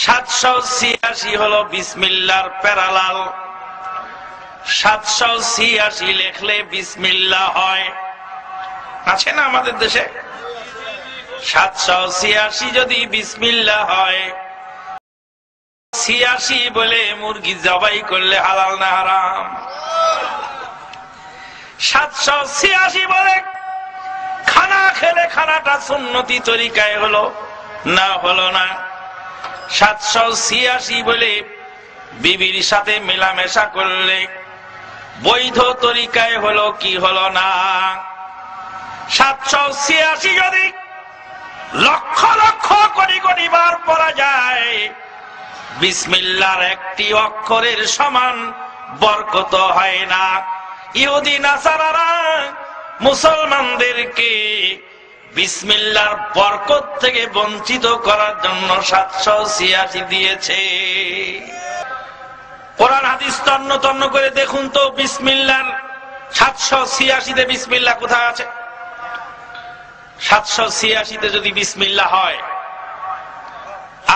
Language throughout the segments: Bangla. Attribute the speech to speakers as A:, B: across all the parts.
A: 786 হলো বিসমিল্লাহর প্যারালাল। 786 লেখলে বিসমিল্লাহ হয়, আছে না আমাদের দেশে? 786 যদি বিসমিল্লাহ হয়, 86 বলে মুরগি জবাই করলে হালাল না হারাম? 786 বলে খানা খেলে খানাটা সুন্নতি তরিকায় হলো না হলো না? 786 বলে বিবির সাথে মেলামেশা করলে বৈধ তরিকায় হলো কি হলো না? 786 যদি লক্ষ লক্ষ কোটি কোটি বার পড়া যায়, বিসমিল্লাহর একটি অক্ষরের সমান বরকত হয় না। ইহুদি নাসারারা মুসলমানদেরকে বিসমিল্লাহর বরকত থেকে বঞ্চিত করার জন্য 786 দিয়েছে। কোরআন হাদিস তন্ন তন্ন করে দেখুন তো, বিসমিল্লাহর 786 তে বিসমিল্লাহ কোথায় আছে? 786 তে যদি বিসমিল্লাহ হয়,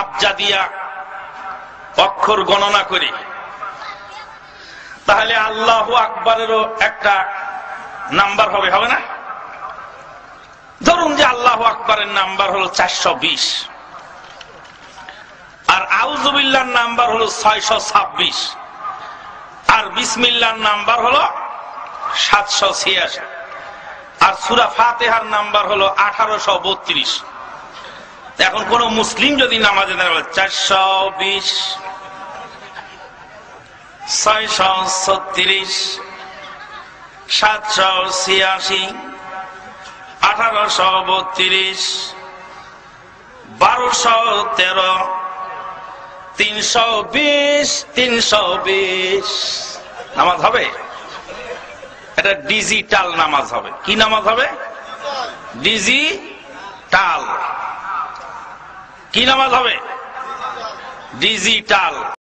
A: আবজাদিয়া অক্ষর গণনা করি, তাহলে আল্লাহু আকবারেরও একটা নাম্বার হবে, হবে না? ধরুন যে আল্লাহু আকবারের নাম্বার হলো 420, আর আউযুবিল্লাহর নাম্বার হলো 626, আর বিসমিল্লাহর নাম্বার হলো 786, আর সূরা ফাতিহার নাম্বার হলো 1832। এখন কোন মুসলিম যদি নামাজে দাঁড়ায় 420, 636, 786, 1832, 1213, 320, 320 নামাজ হবে? এটা ডিজিটাল নামাজ হবে। কি নামাজ হবে? ডিজিটাল। কি নামাজ হবে? ডিজিটাল।